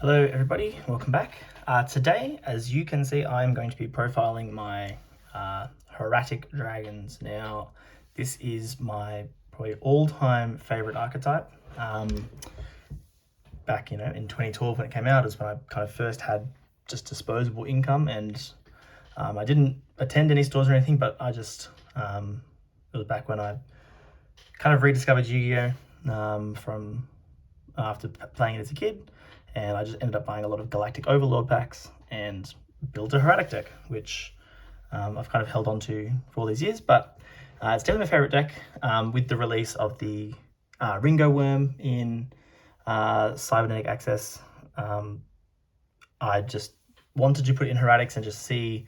Hello everybody, welcome back. Today, as you can see, I'm going to be profiling my Hieratic dragons. Now, this is my probably all-time favorite archetype. Back in 2012 when it came out is when I kind of first had just disposable income, and I didn't attend any stores or anything, but I just, it was back when I kind of rediscovered Yu-Gi-Oh! From after playing it as a kid. And I just ended up buying a lot of Galactic Overlord packs and built a Heretics deck, which I've kind of held on to for all these years. But it's definitely my favorite deck. With the release of the Ringowurm in Cybernetic Access, I just wanted to put it in Heretics and just see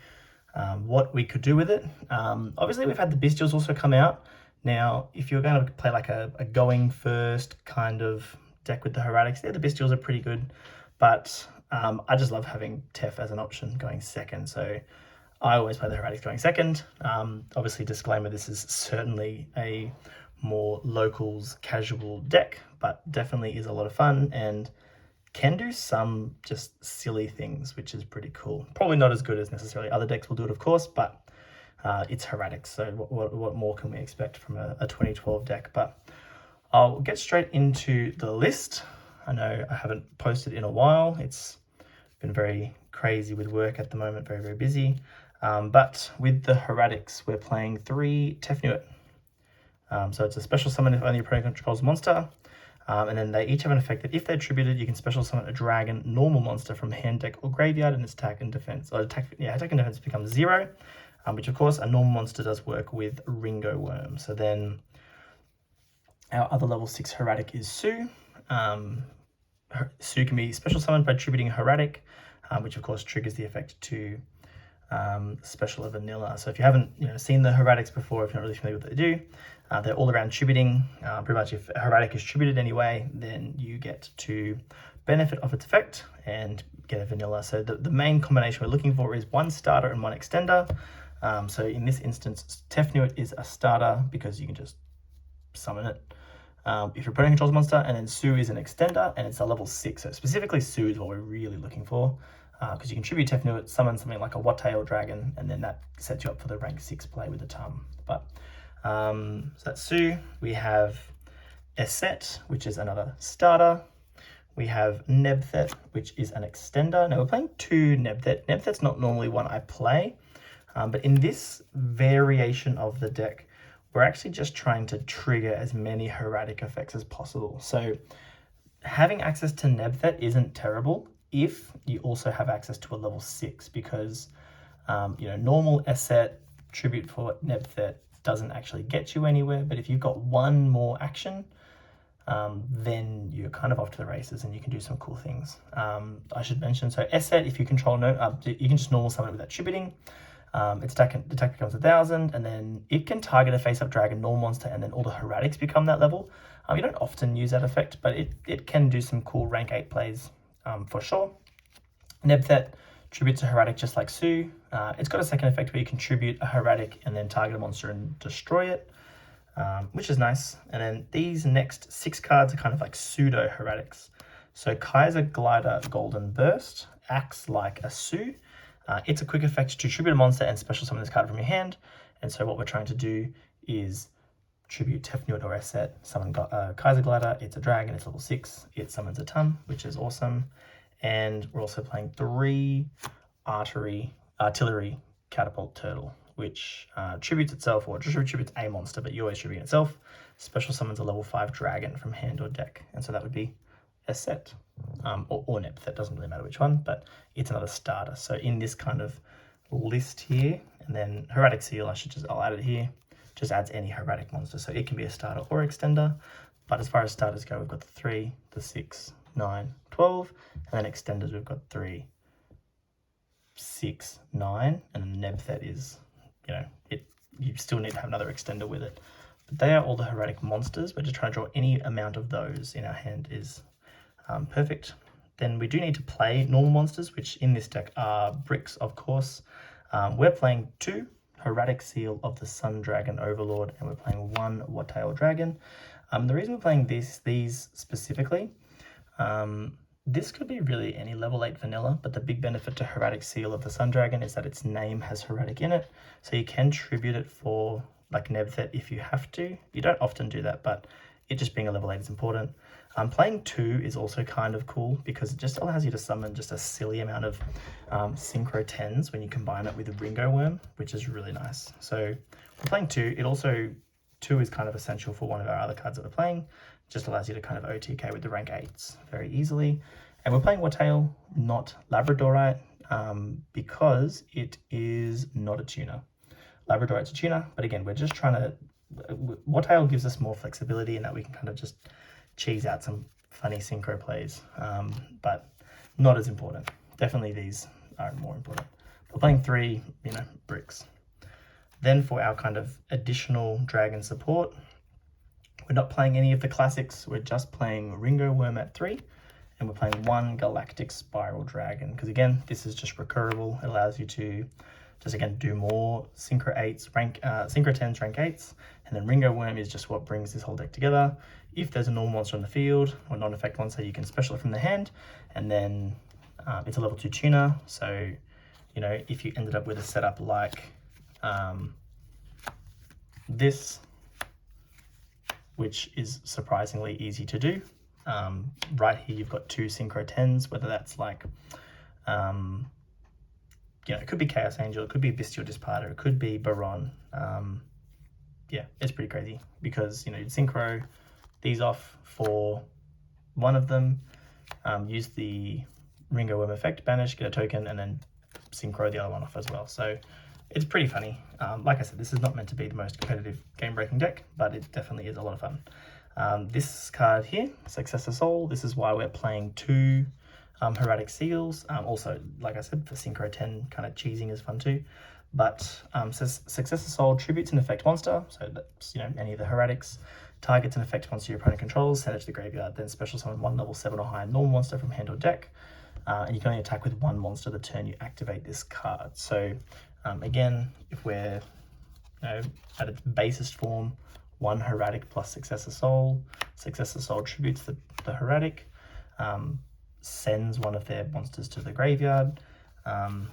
what we could do with it. Obviously, we've had the Bestials also come out. Now, if you're going to play like a going first kind of deck with the Heretics, the Bestials are pretty good, but I just love having Tef as an option going second, so I always play the Heretics going second. Obviously, disclaimer, this is certainly a more locals casual deck, but definitely is a lot of fun and can do some just silly things, which is pretty cool. Probably not as good as necessarily other decks will do it, of course, but it's Heretics, so what more can we expect from a 2012 deck? But I'll get straight into the list. I know I haven't posted in a while. It's been very crazy with work at the moment, very, very busy. But with the Heretics, we're playing 3 Tefnuit. So it's a special summon if only your opponent controls a monster. And then they each have an effect that if they're attributed, you can special summon a dragon normal monster from hand, deck, or graveyard, and its attack and defense. Or attack and defense becomes 0, which of course a normal monster does work with Ringowurm. So then our other level 6 Heretic is Sue. Sue can be special summoned by attributing a Heretic, which of course triggers the effect to special a vanilla. So if you haven't seen the Heretics before, if you're not really familiar with what they do, they're all around tributing. Pretty much if a Heretic is tributed anyway, then you get to benefit of its effect and get a vanilla. So the main combination we're looking for is 1 starter and 1 extender. So in this instance, Tefnuit is a starter because you can just summon it if your opponent controls a monster, and then Sue is an extender and it's a level 6. So specifically Sue is what we're really looking for, because you can tribute Tefnuit, summon something like a What-Tail Dragon, and then that sets you up for the rank 6 play with the Tum. But so that's Sue. We have Eset, which is another starter. We have Nebthet, which is an extender. Now we're playing 2 Nebthet. Nebthet's not normally one I play, but in this variation of the deck, we're actually just trying to trigger as many Heretic effects as possible. So having access to Nebthet isn't terrible if you also have access to a level 6, because normal Eset tribute for Nebthet doesn't actually get you anywhere, but if you've got 1 more action, then you're kind of off to the races and you can do some cool things. I should mention, so Eset, if you control you can just normal summon it without tributing. Its attack becomes 1,000, and then it can target a face-up dragon, normal monster, and then all the Heretics become that level. You don't often use that effect, but it can do some cool rank 8 plays for sure. Nebthet tributes a Heretic just like Sue. It's got a second effect where you can tribute a Heretic and then target a monster and destroy it, which is nice. And then these next 6 cards are kind of like pseudo Heretics. So Kaiser Glider Golden Burst acts like a Sue. It's a quick effect to tribute a monster and special summon this card from your hand. And so what we're trying to do is tribute Tefnuit or Eset, summon Kaiser Glider. It's a dragon, it's level 6. It summons a Tum, which is awesome. And we're also playing 3 Artillery Catapult Turtle, which tributes itself, or just tributes a monster, but you always tribute itself. Special summons a level 5 dragon from hand or deck. And so that would be Eset. Or Nebthet, doesn't really matter which one, but it's another starter. So in this kind of list here, and then Heretic Seal, I'll add it here, just adds any Heretic monster. So it can be a starter or extender, but as far as starters go, we've got the 3, the 6, 9, 12, and then extenders, we've got 3, 6, 9, and then Nebthet is, you still need to have another extender with it. But they are all the Heretic monsters. We're just trying to draw any amount of those in our hand is perfect. Then we do need to play normal monsters, which in this deck are bricks, of course. We're playing 2 Heretic Seal of the Sun Dragon Overlord, and we're playing 1 What-Tail Dragon. The reason we're playing these specifically This could be really any level 8 vanilla, but the big benefit to Heretic Seal of the Sun Dragon is that its name has Heretic in it, so you can tribute it for like Nebthet if you have to. You don't often do that, but it just being a level 8 is important. Playing 2 is also kind of cool because it just allows you to summon just a silly amount of Synchro 10s when you combine it with Ringowurm, which is really nice. So when playing 2, it also, 2 is kind of essential for one of our other cards that we're playing. Just allows you to kind of OTK with the rank 8s very easily. And we're playing Wartail, not Labradorite, because it is not a tuner. Labradorite's a tuner, but again, we're just trying to, Wartail gives us more flexibility in that we can kind of just cheese out some funny synchro plays, but not as important. Definitely these are more important. We're playing 3, bricks. Then for our kind of additional dragon support, we're not playing any of the classics. We're just playing Ringowurm at 3, and we're playing 1 Galactic Spiral Dragon. Because again, this is just recurable. It allows you to just again do more Synchro 8s, Synchro 10s, rank 8s, and then Ringowurm is just what brings this whole deck together. If there's a normal monster on the field or non-effect monster, you can special it from the hand, and then it's a level 2 tuner. So, if you ended up with a setup like this, which is surprisingly easy to do. Right here, you've got 2 Synchro 10s, whether that's like, it could be Chaos Angel, it could be Bestial Disparter, it could be Baron. Yeah, it's pretty crazy because, you'd Synchro these off for one of them, use the Ringowurm effect, banish, get a token, and then Synchro the other one off as well. So it's pretty funny. Like I said, this is not meant to be the most competitive game-breaking deck, but it definitely is a lot of fun. This card here, Successor Soul, this is why we're playing 2 Heretic Seals. Also, like I said, for Synchro 10, kind of cheesing is fun too. But Successor Soul tributes an effect monster, so that's, any of the Heretics. Targets an effect monster your opponent controls, send it to the graveyard, then special summon 1 level 7 or higher normal monster from hand or deck. And you can only attack with 1 monster the turn you activate this card. So again, if we're at its basest form, 1 Heretic plus Successor Soul tributes the Heretic, sends one of their monsters to the graveyard, and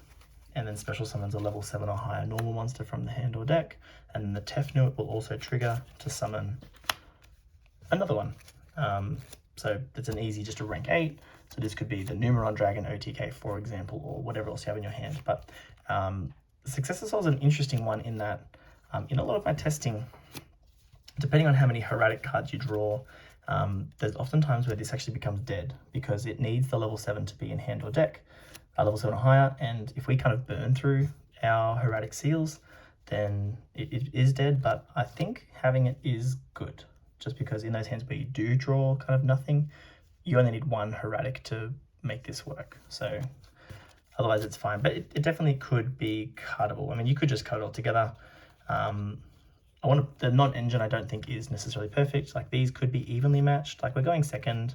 then special summons a level 7 or higher normal monster from the hand or deck, and then the Tefnut will also trigger to summon another one. So it's an easy, just a rank 8. So this could be the Numeron Dragon OTK, for example, or whatever else you have in your hand. But Successor Soul is an interesting one in that in a lot of my testing, depending on how many Heretic cards you draw, there's often times where this actually becomes dead because it needs the level 7 to be in hand or deck, level 7 or higher. And if we kind of burn through our Heretic Seals, then it is dead. But I think having it is good, just because in those hands where you do draw kind of nothing, you only need 1 Heretic to make this work. So otherwise it's fine, but it definitely could be cuttable. I mean, you could just cut it all together. The non-engine I don't think is necessarily perfect. Like these could be evenly matched. Like we're going second,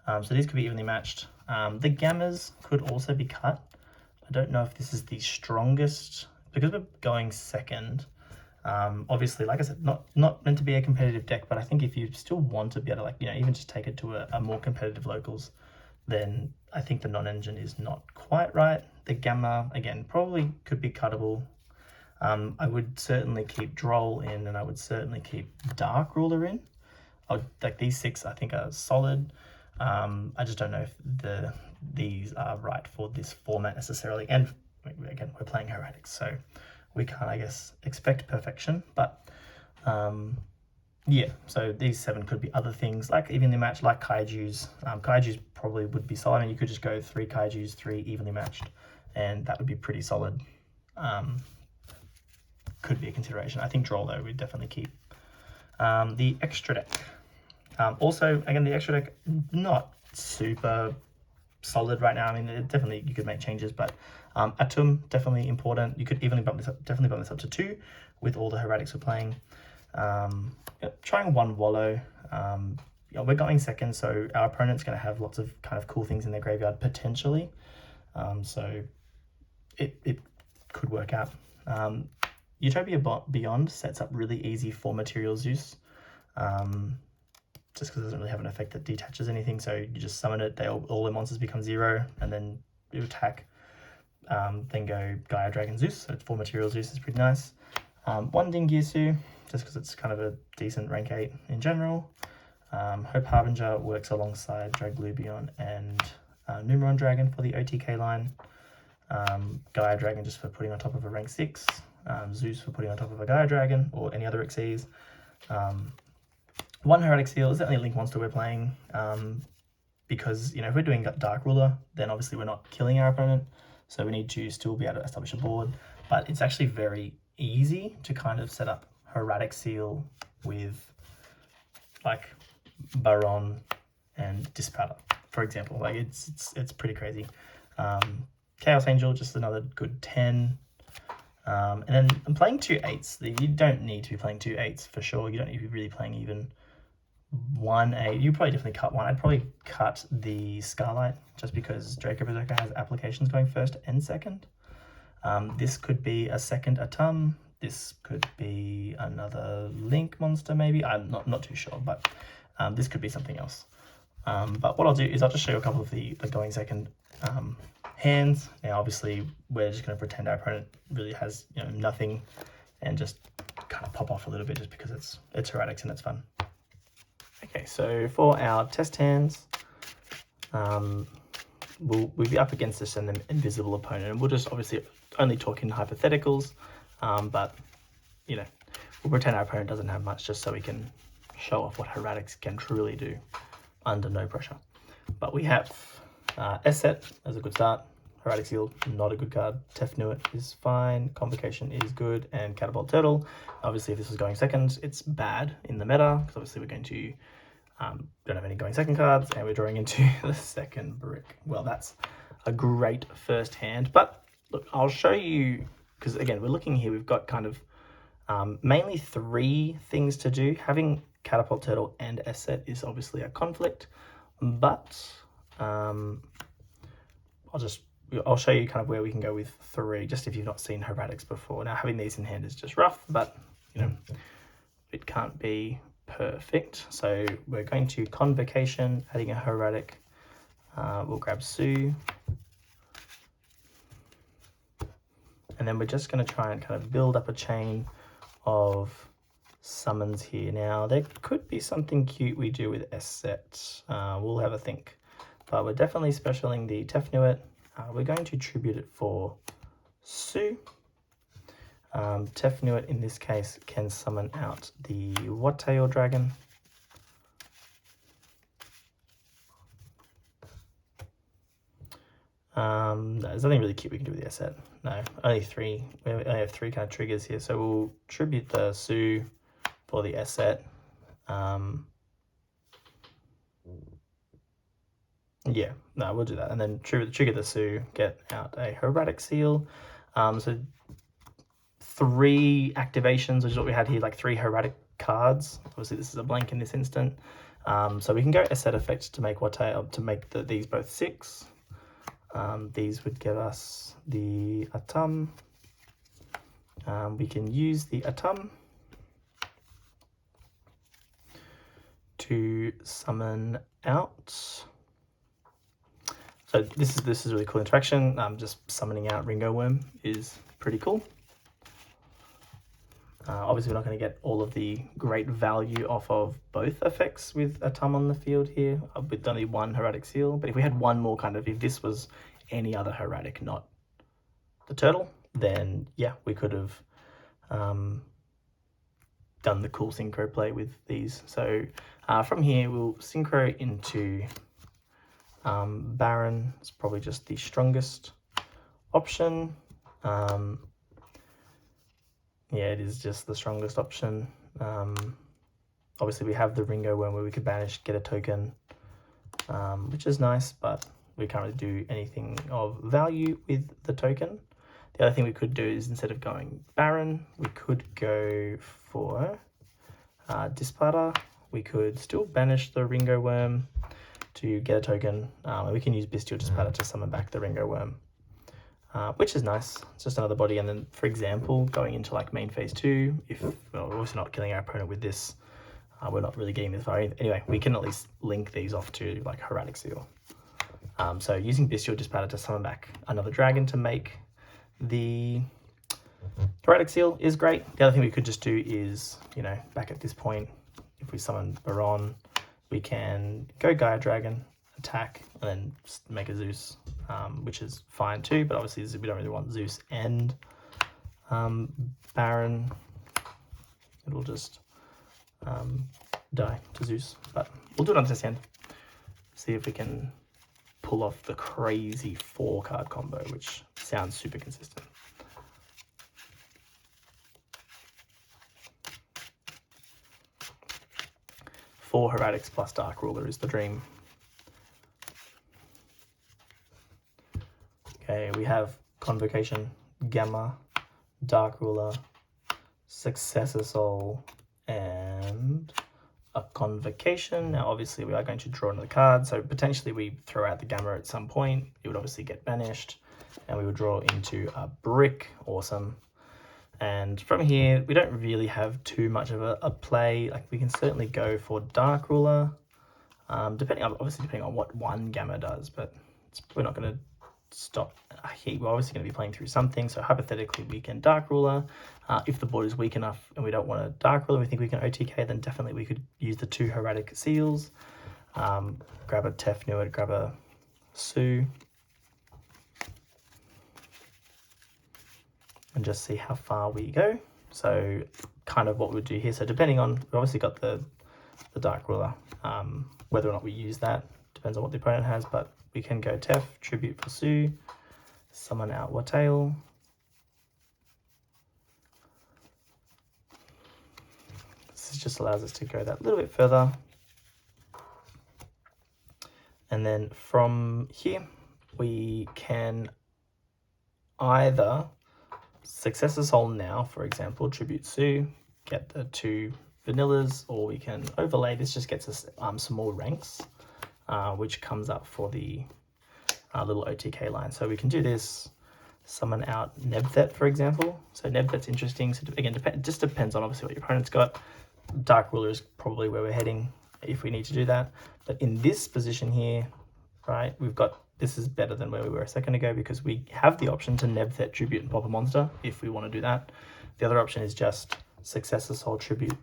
so these could be evenly matched. The gammas could also be cut. I don't know if this is the strongest because we're going second. Obviously, like I said, not meant to be a competitive deck, but I think if you still want to be able to, like, even just take it to a more competitive locals, then I think the non-engine is not quite right. The gamma, again, probably could be cuttable. I would certainly keep Droll in, and I would certainly keep Dark Ruler in. Like these 6 I think are solid. I just don't know if these are right for this format necessarily. And again, we're playing Heretics, so we can't, I guess, expect perfection. But yeah, so these 7 could be other things, like evenly matched, like Kaijus. Kaijus probably would be solid. I mean, you could just go 3 Kaijus, 3 evenly matched, and that would be pretty solid. Could be a consideration. I think Droll, though, we'd definitely keep. The extra deck. Also, again, the extra deck, not super solid right now. I mean, definitely you could make changes, but Atum, definitely important. You could even definitely bump this up to 2 with all the Heretics we're playing. Trying 1 Wallow. We're going second, so our opponent's going to have lots of kind of cool things in their graveyard, potentially. So it could work out. Utopia Beyond sets up really easy 4 Material Zeus. just because it doesn't really have an effect that detaches anything. So you just summon it, all the monsters become 0, and then you attack. Then go Gaia, Dragon, Zeus. So it's 4 material Zeus is pretty nice. 1 Dingirsu, just because it's kind of a decent rank 8 in general. Hope Harbinger works alongside Draglubion and Numeron Dragon for the OTK line. Gaia Dragon just for putting on top of a rank 6. Zeus for putting on top of a Gaia Dragon or any other Xyz. 1 Heretic Seal is the only link monster we're playing, because, you know, if we're doing Dark Ruler, then obviously we're not killing our opponent, so we need to still be able to establish a board. But it's actually very easy to kind of set up Heretic Seal with like Baron and Dispatter, for example. Like it's pretty crazy. Chaos Angel, just another good 10. And then I'm playing 2 8s. You don't need to be playing 2 8s for sure. You don't need to be really playing even 1 8. You probably definitely cut 1. I'd probably cut the Scarlight just because Draco Berserker has applications going first and second. This could be a second Atum. This could be another Link monster maybe. I'm not too sure, but this could be something else. But what I'll do is I'll just show you a couple of the going second hands. Now obviously we're just going to pretend our opponent really has, you know, nothing, and just kind of pop off a little bit just because it's Heretics and it's fun. Okay, so for our test hands, we'll be up against this an invisible opponent, and we'll just obviously only talk in hypotheticals, but you know, we'll pretend our opponent doesn't have much just so we can show off what Heretics can truly do under no pressure. But we have Esset as a good start. Heretic Seal, not a good card. Tefnuit is fine. Convocation is good. And Catapult Turtle. Obviously, if this was going second, it's bad in the meta, because obviously we're going to don't have any going second cards, and we're drawing into the second brick. Well, that's a great first hand. But look, I'll show you, because again, we're looking here, we've got kind of mainly 3 things to do. Having Catapult Turtle and Esset is obviously a conflict, but I'll show you kind of where we can go with 3, just if you've not seen Heretics before. Now, having these in hand is just rough, but you know, it can't be perfect. So we're going to Convocation, adding a Heretic. We'll grab Sue. And then we're just going to try and kind of build up a chain of summons here. Now, there could be something cute we do with Esset. We'll have a think. But we're definitely specialing the Tefnuit. We're going to tribute it for Sue. Tefnuit in this case can summon out the Wattail Dragon. No, there's nothing really cute we can do with the Esset. No, only 3. We only have 3 kind of triggers here. So we'll tribute the Sue for the Esset. Yeah, no, we'll do that. And then trigger the Sue, get out a Heretic Seal. So 3 activations, which is what we had here, like 3 Heretic cards. Obviously, this is a blank in this instant. So we can go Esset effect to make these both 6. These would give us the Atum. We can use the Atum to summon out. So this is really cool interaction. Just summoning out Ringowurm is pretty cool. Obviously, we're not going to get all of the great value off of both effects with Atum on the field here, with only 1 Heretic Seal. But if we had one more kind of, if this was any other Heretic, not the turtle, then yeah, we could have done the cool Synchro play with these. So from here, we'll Synchro into Baron. It's probably just the strongest option. Yeah, it is just the strongest option. Obviously, we have the Ringowurm where we could banish, get a token, which is nice, but we can't really do anything of value with the token. The other thing we could do is, instead of going Baron, we could go for Dispatter. We could still banish the Ringowurm to get a token. And we can use Bestial Dispatter to summon back the Ringowurm, which is nice. It's just another body. And then, for example, going into like main phase 2, if we're also not killing our opponent with this we're not really getting this far. Anyway, we can at least link these off to like Hieratic Seal. So using Bestial Dispatter to summon back another dragon to make the Heretic Seal is great. The other thing we could just do is, you know, back at this point, if we summon Baron, we can go Gaia Dragon, attack, and then make a Zeus, which is fine too, but obviously we don't really want Zeus and Baron. It'll just die to Zeus, but we'll do it on test hand. See if we can pull off the crazy 4-card combo, which sounds super consistent. Four Heretics plus Dark Ruler is the dream. Okay, we have Convocation, Gamma, Dark Ruler, Successor Soul, and a Convocation. Now obviously we are going to draw another card, so potentially we throw out the Gamma at some point. It would obviously get banished, and we would draw into a Brick. Awesome. And from here, we don't really have too much of a play. Like, we can certainly go for Dark Ruler, depending on what one Gamma does, but we're not going to stop here. We're obviously going to be playing through something, so hypothetically we can Dark Ruler. If the board is weak enough and we don't want a Dark Ruler, we think we can OTK, then definitely we could use the 2 Heretic Seals, grab a Tefnuit, grab a Sue, and just see how far we go. So kind of what we would do here. So depending on, we've obviously got the Dark Ruler, whether or not we use that depends on what the opponent has, but we can go Tef, Tribute for Sue, summon out Watail. This just allows us to go that little bit further. And then from here, we can either Successor Soul now, for example, Tribute Sue, get the 2 vanillas, or we can overlay. This just gets us some more ranks, which comes up for the little OTK line. So we can do this, summon out Nebthet, for example. So Nebthet's interesting. So again, it just depends on obviously what your opponent's got. Dark Ruler is probably where we're heading if we need to do that. But in this position here, right, this is better than where we were a second ago because we have the option to Nebthet, Tribute, and pop a monster if we want to do that. The other option is just Successor Soul, Tribute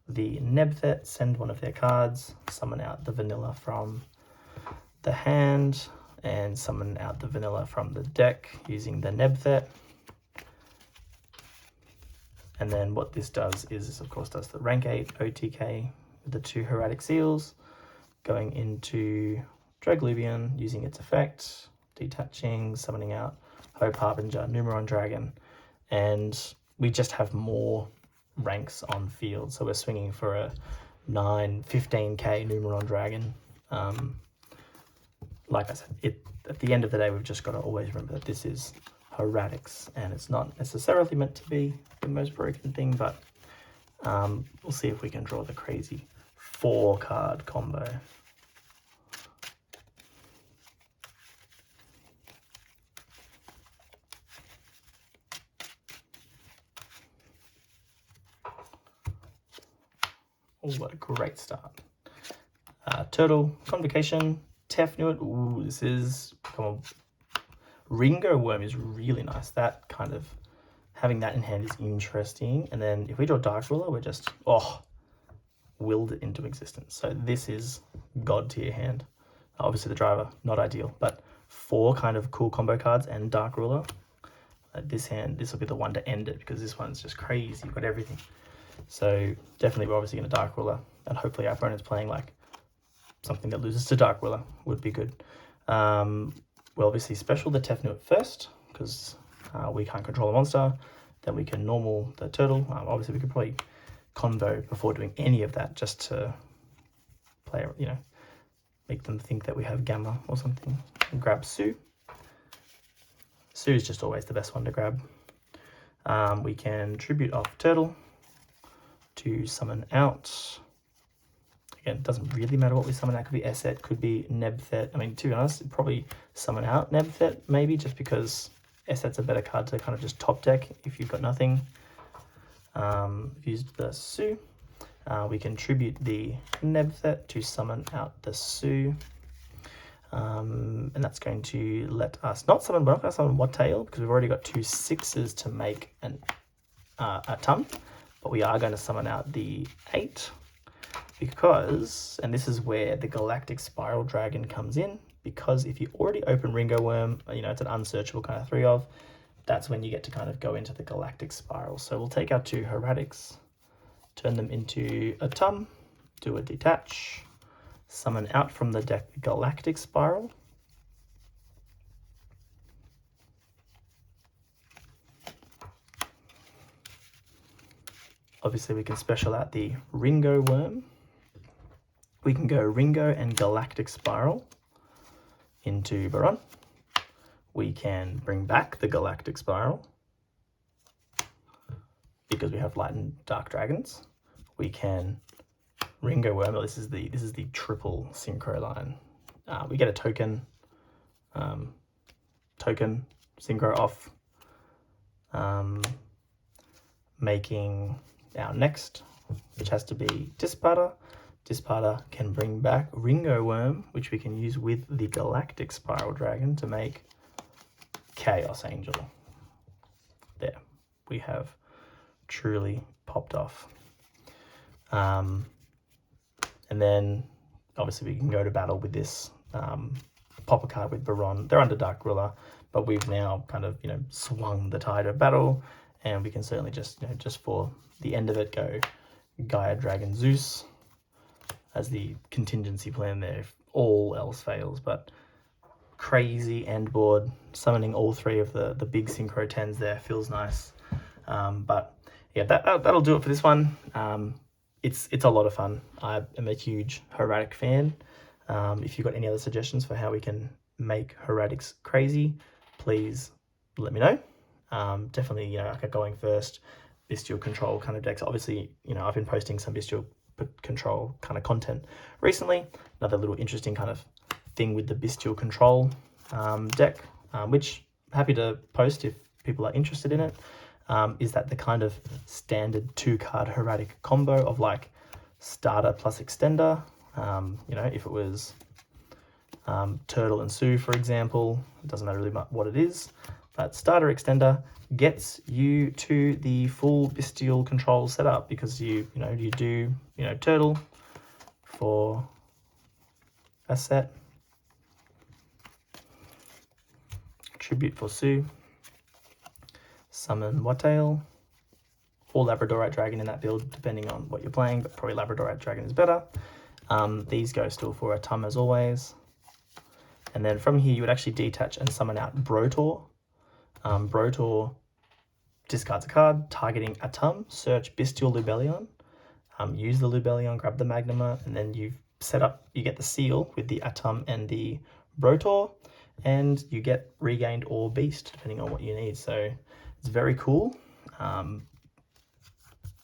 the Nebthet, send one of their cards, summon out the vanilla from the hand, and summon out the vanilla from the deck using the Nebthet. And then what this does is, of course, does the rank 8 OTK with the 2 Heretic Seals, going into Draglubian, using its effect, detaching, summoning out Hope Harbinger, Numeron Dragon, and we just have more ranks on field. So we're swinging for a 15k Numeron Dragon. Like I said, at the end of the day, we've just got to always remember that this is Heretics, and it's not necessarily meant to be the most broken thing, but we'll see if we can draw the crazy 4-card combo. Oh, what a great start. Turtle, Convocation, Tefnuit. Ooh, this is, come on. Ringowurm is really nice. That kind of, having that in hand is interesting. And then if we draw Dark Ruler, we're just, willed it into existence. So this is God tier hand. Obviously the driver, not ideal, but 4 kind of cool combo cards and Dark Ruler. This hand, this will be the one to end it because this one's just crazy. You've got everything. So definitely we're obviously going to Dark Ruler, and hopefully our opponent's playing like something that loses to Dark Ruler would be good. We'll obviously special the Tefnuit first because we can't control the monster. Then we can normal the turtle. Obviously we could probably convo before doing any of that just to play, make them think that we have Gamma or something. And grab Sue. Sue is just always the best one to grab. We can tribute off turtle to summon out. Again, it doesn't really matter what we summon out. Could be Esset, could be Nebthet. I mean, to be honest, probably summon out Nebthet, maybe, just because Esset's a better card to kind of just top deck if you've got nothing. Used the Sue. We can tribute the Nebthet to summon out the Sue. And that's going to let us not summon, we're not going to summon Wattail because we've already got 2 6s to make a Tum, but we are going to summon out the 8 because, and this is where the Galactic Spiral Dragon comes in, because if you already open Ringowurm, you know, it's an unsearchable kind of 3 of, that's when you get to kind of go into the Galactic Spiral. So we'll take our 2 Heretics, turn them into a Tum, do a detach, summon out from the deck Galactic Spiral. Obviously we can special out the Ringowurm. We can go Ringo and Galactic Spiral into Baron. We can bring back the Galactic Spiral because we have Light and Dark Dragons. We can Ringowurm. This is the triple Synchro line. We get a token, Synchro off, making our next, which has to be Disparter. Disparter can bring back Ringowurm, which we can use with the Galactic Spiral Dragon to make Chaos Angel. There, we have truly popped off. And then obviously we can go to battle with this, pop a card with Baron. They're under Dark Ruler, but we've now kind of, you know, swung the tide of battle, and we can certainly just, you know, just for the end of it, go Gaia Dragon Zeus as the contingency plan there if all else fails. But crazy end board, summoning all 3 of the big Synchro 10s there feels nice. But yeah, that'll do it for this one. It's a lot of fun. I am a huge Heretic fan. If you've got any other suggestions for how we can make Heretics crazy, please let me know. Definitely, you know, like a going first Bestial control kind of decks. Obviously, you know, I've been posting some Bestial control kind of content recently. Another little interesting kind of thing with the Bestial control deck, which I'm happy to post if people are interested in it, is that the kind of standard 2-card Heretic combo of like starter plus extender. You know, if it was Turtle and Sue, for example, it doesn't matter really much what it is, but starter extender gets you to the full Bestial control setup because you do Turtle for a set, tribute for Sue, summon Wattail, or Labradorite Dragon in that build, depending on what you're playing, but probably Labradorite Dragon is better. These go still for a Tum as always. And then from here, you would actually detach and summon out Brotor. Brotor discards a card, targeting a Tum, search Bestial Lubellion, use the Lubellion, grab the Magnuma, and then you get the seal with the Atum and the Brotor, and you get regained or beast, depending on what you need. So it's very cool.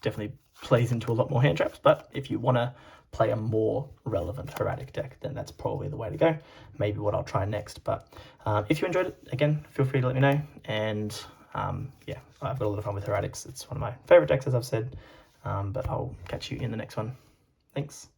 Definitely plays into a lot more hand traps, but if you want to play a more relevant Heretic deck, then that's probably the way to go. Maybe what I'll try next. But if you enjoyed it, again, feel free to let me know. And yeah, I've got a lot of fun with Heretics. It's one of my favorite decks, as I've said. But I'll catch you in the next one. Thanks.